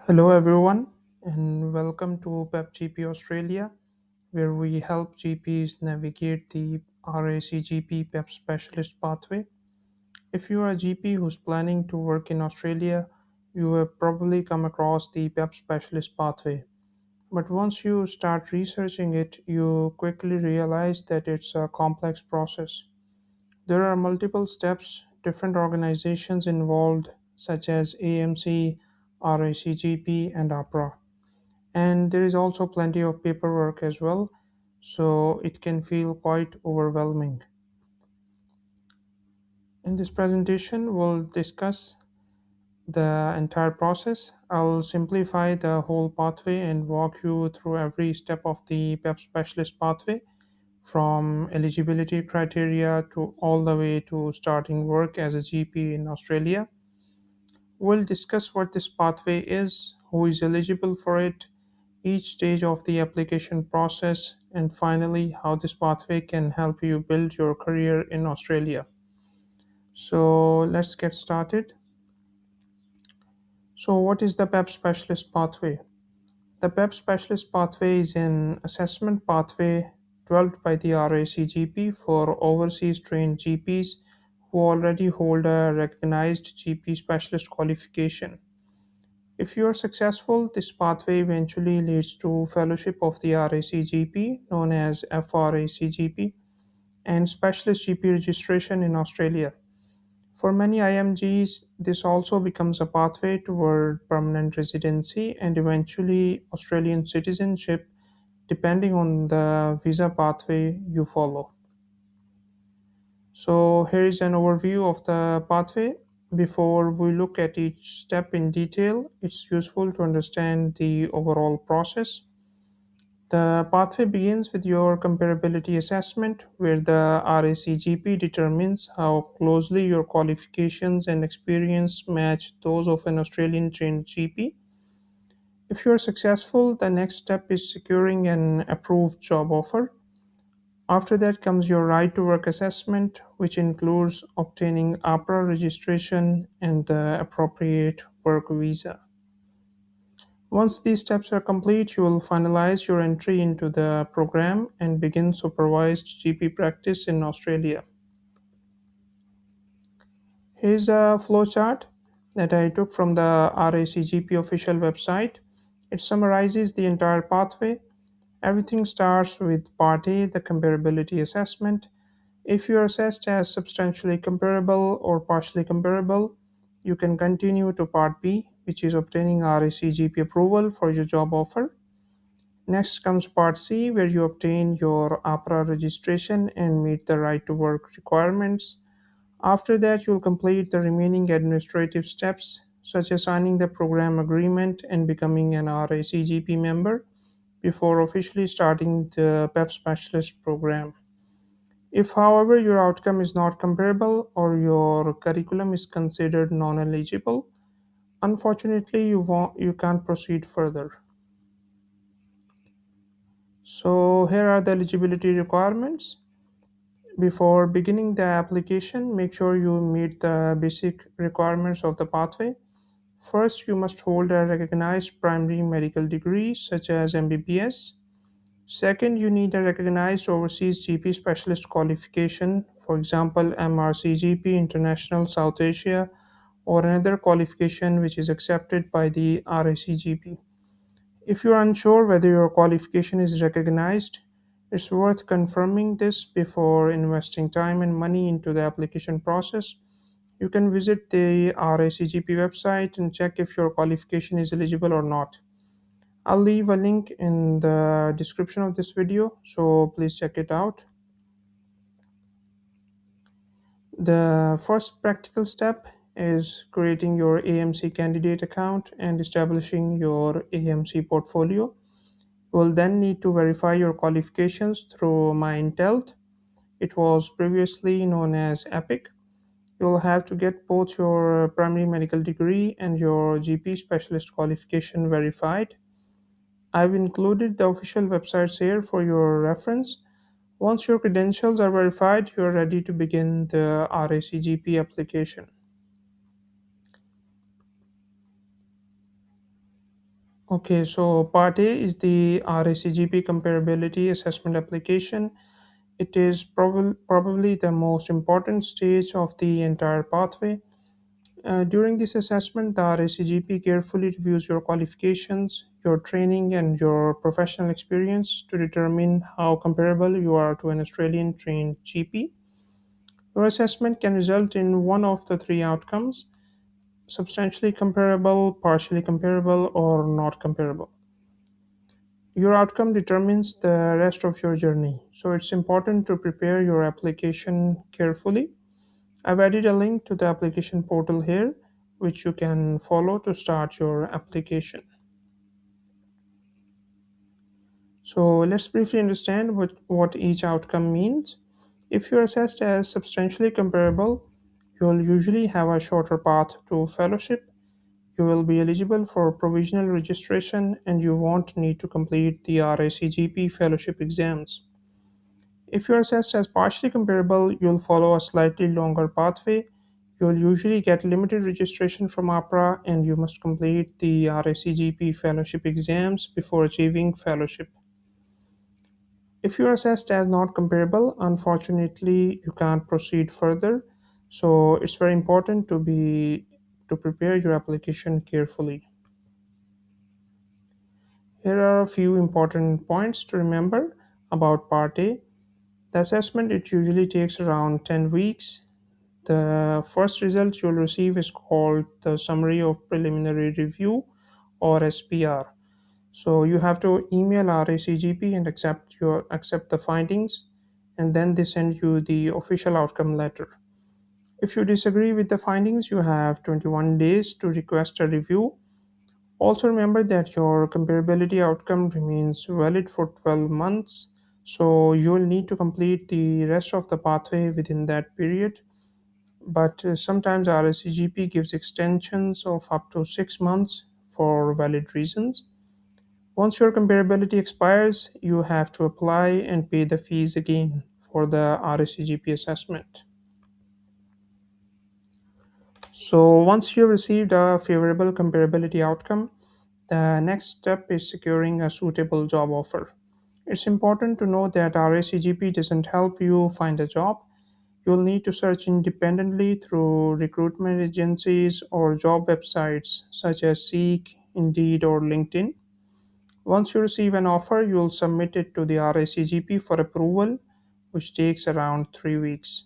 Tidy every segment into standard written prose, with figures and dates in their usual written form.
Hello, everyone, and welcome to PEP GP Australia, where we help GPs navigate the RACGP PEP Specialist Pathway. If you are a GP who's planning to work in Australia, you have probably come across the PEP Specialist Pathway. But once you start researching it, you quickly realize that it's a complex process. There are multiple steps, different organizations involved, such as AMC, RACGP, and Ahpra, and there is also plenty of paperwork as well, so it can feel quite overwhelming. In this presentation we'll discuss the entire process. I'll simplify the whole pathway and walk you through every step of the PEP specialist pathway, from eligibility criteria to all the way to starting work as a GP in Australia. We'll discuss what this pathway is, who is eligible for it, each stage of the application process, and finally, how this pathway can help you build your career in Australia. So, let's get started. So, what is the PEP Specialist Pathway? The PEP Specialist Pathway is an assessment pathway developed by the RACGP for overseas trained GPs who already hold a recognized GP specialist qualification. If you are successful, this pathway eventually leads to fellowship of the RACGP, known as FRACGP, and specialist GP registration in Australia. For many IMGs, this also becomes a pathway toward permanent residency and eventually Australian citizenship, depending on the visa pathway you follow. So, here is an overview of the pathway. Before we look at each step in detail, it's useful to understand the overall process. The pathway begins with your comparability assessment, where the RACGP determines how closely your qualifications and experience match those of an Australian trained GP. If you are successful, the next step is securing an approved job offer. After that comes your right to work assessment, which includes obtaining Ahpra registration and the appropriate work visa. Once these steps are complete, you will finalize your entry into the program and begin supervised GP practice in Australia. Here's a flowchart that I took from the RACGP official website. It summarizes the entire pathway. Everything starts with Part A, the comparability assessment. If you are assessed as substantially comparable or partially comparable, you can continue to Part B, which is obtaining RACGP approval for your job offer. Next comes Part C, where you obtain your Ahpra registration and meet the right to work requirements. After that, you'll complete the remaining administrative steps, such as signing the program agreement and becoming an RACGP member before officially starting the PEP Specialist program. If, however, your outcome is not comparable or your curriculum is considered non eligible, unfortunately, you can't proceed further. So, here are the eligibility requirements. Before beginning the application, make sure you meet the basic requirements of the pathway. First, you must hold a recognized primary medical degree, such as MBBS. Second, you need a recognized overseas GP specialist qualification, for example, MRCGP International South Asia, or another qualification which is accepted by the RACGP. If you are unsure whether your qualification is recognized, it's worth confirming this before investing time and money into the application process. You can visit the RACGP website and check if your qualification is eligible or not. I'll leave a link in the description of this video, so please check it out. The first practical step is creating your AMC candidate account and establishing your AMC portfolio. You will then need to verify your qualifications through MyIntealth. It was previously known as EPIC. You'll have to get both your primary medical degree and your GP specialist qualification verified. I've included the official websites here for your reference. Once your credentials are verified, you're ready to begin the RACGP application. Okay, so Part A is the RACGP Comparability Assessment Application. It is probably the most important stage of the entire pathway. During this assessment, the RACGP carefully reviews your qualifications, your training, and your professional experience to determine how comparable you are to an Australian trained GP. Your assessment can result in one of the three outcomes: substantially comparable, partially comparable, or not comparable. Your outcome determines the rest of your journey, so it's important to prepare your application carefully. I've added a link to the application portal here, which you can follow to start your application. So let's briefly understand what each outcome means. If you're assessed as substantially comparable, you'll usually have a shorter path to fellowship. You will be eligible for provisional registration and you won't need to complete the RACGP fellowship exams. If you're assessed as partially comparable, you'll follow a slightly longer pathway. You'll usually get limited registration from Ahpra and you must complete the RACGP fellowship exams before achieving fellowship. If you're assessed as not comparable, unfortunately, you can't proceed further. So it's very important to prepare your application carefully. Here are a few important points to remember about Part A. The assessment it usually takes around 10 weeks. The first result you'll receive is called the Summary of Preliminary Review or SPR. So you have to email RACGP and accept the findings, and then they send you the official outcome letter. If you disagree with the findings, you have 21 days to request a review. Also remember that your comparability outcome remains valid for 12 months, so you will need to complete the rest of the pathway within that period. But sometimes RSCGP gives extensions of up to 6 months for valid reasons. Once your comparability expires, you have to apply and pay the fees again for the RSCGP assessment. So once you received a favorable comparability outcome, the next step is securing a suitable job offer. It's important to know that RACGP doesn't help you find a job. You'll need to search independently through recruitment agencies or job websites such as Seek, Indeed, or LinkedIn. Once you receive an offer, you'll submit it to the RACGP for approval, which takes around 3 weeks.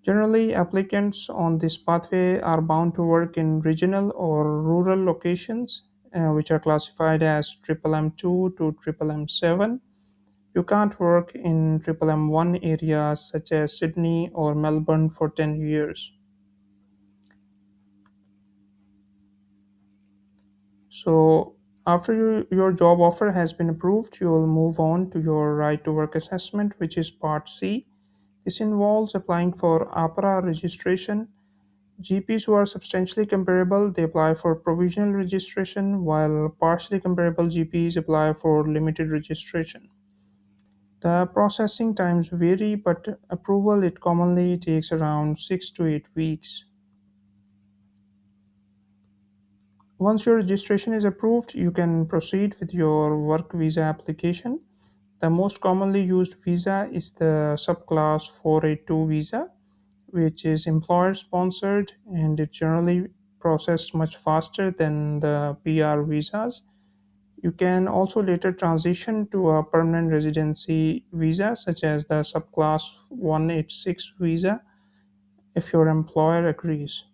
Generally, applicants on this pathway are bound to work in regional or rural locations, which are classified as Triple M2 to Triple M7. You can't work in Triple M1 areas such as Sydney or Melbourne for 10 years. So, after your job offer has been approved, you will move on to your right to work assessment, which is Part C. This involves applying for Ahpra registration. GPs who are substantially comparable, they apply for provisional registration, while partially comparable GPs apply for limited registration. The processing times vary, but approval it commonly takes around 6 to 8 weeks. Once your registration is approved, you can proceed with your work visa application. The most commonly used visa is the subclass 482 visa, which is employer sponsored and it generally processed much faster than the PR visas. You can also later transition to a permanent residency visa, such as the subclass 186 visa, if your employer agrees.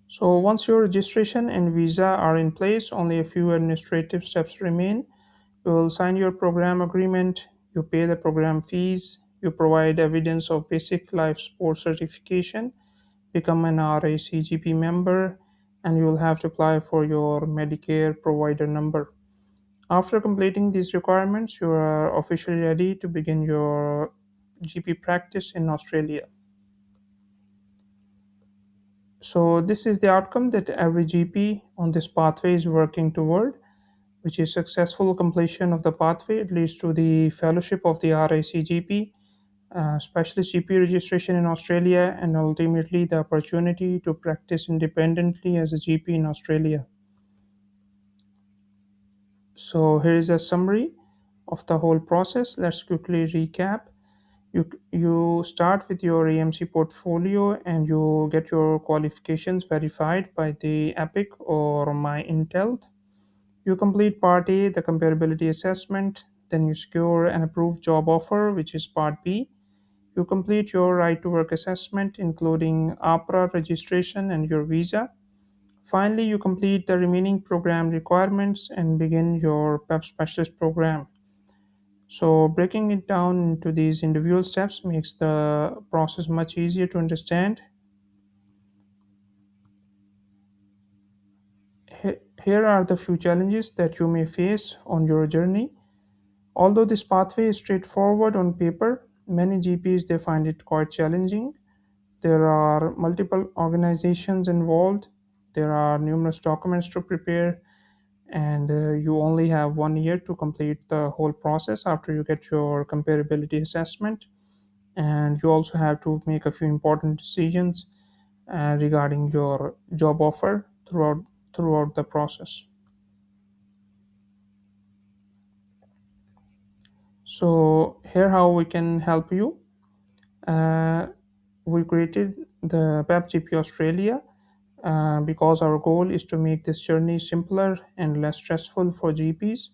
So, once your registration and visa are in place, only a few administrative steps remain. You will sign your program agreement, you pay the program fees, you provide evidence of basic life support certification, become an RACGP member, and you will have to apply for your Medicare provider number. After completing these requirements, you are officially ready to begin your GP practice in Australia. So, this is the outcome that every GP on this pathway is working toward, which is successful completion of the pathway. It leads to the fellowship of the RACGP, specialist GP registration in Australia, and ultimately the opportunity to practice independently as a GP in Australia. So here is a summary of the whole process. Let's quickly recap. You start with your AMC portfolio and you get your qualifications verified by the EPIC or MyIntealth. You complete Part A, the comparability assessment. Then you secure an approved job offer, which is Part B. You complete your right to work assessment, including Ahpra registration and your visa. Finally, you complete the remaining program requirements and begin your PEP specialist program. So, breaking it down into these individual steps makes the process much easier to understand. Here are the few challenges that you may face on your journey. Although this pathway is straightforward on paper, many GPs they find it quite challenging. There are multiple organizations involved. There are numerous documents to prepare, and you only have 1 year to complete the whole process after you get your comparability assessment. And you also have to make a few important decisions regarding your job offer throughout the process. So here how we can help you. Uh, we created the PEP Australia because our goal is to make this journey simpler and less stressful for GPs.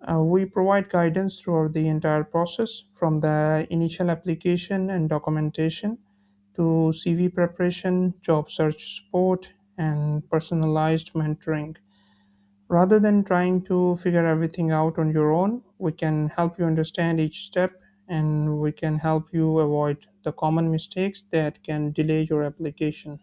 We provide guidance throughout the entire process, from the initial application and documentation to CV preparation, job search support, and personalized mentoring. Rather than trying to figure everything out on your own, we can help you understand each step and we can help you avoid the common mistakes that can delay your application.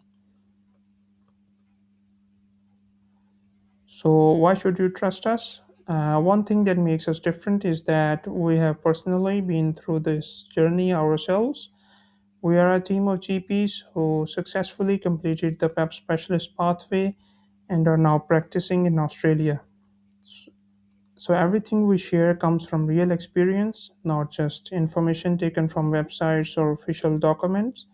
So, why should you trust us? One thing that makes us different is that we have personally been through this journey ourselves. We are a team of GPs who successfully completed the PEP Specialist Pathway and are now practicing in Australia. So everything we share comes from real experience, not just information taken from websites or official documents.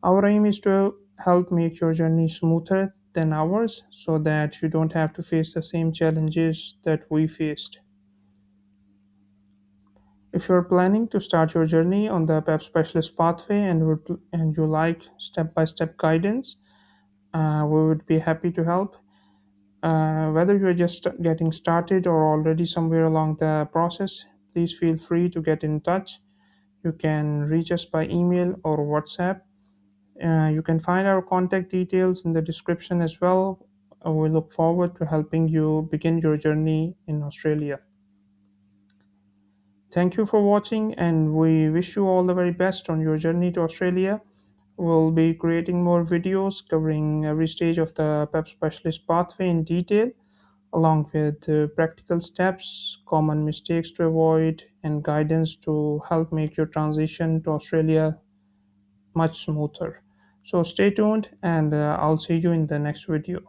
Our aim is to help make your journey smoother than ours so that you don't have to face the same challenges that we faced. If you're planning to start your journey on the PEP Specialist Pathway and you like step by step guidance, we would be happy to help. Whether you're just getting started or already somewhere along the process, please feel free to get in touch. You can reach us by email or WhatsApp. You can find our contact details in the description as well. We look forward to helping you begin your journey in Australia. Thank you for watching, and we wish you all the very best on your journey to Australia. We'll be creating more videos covering every stage of the PEP Specialist pathway in detail, along with practical steps, common mistakes to avoid, and guidance to help make your transition to Australia much smoother. So stay tuned, and I'll see you in the next video.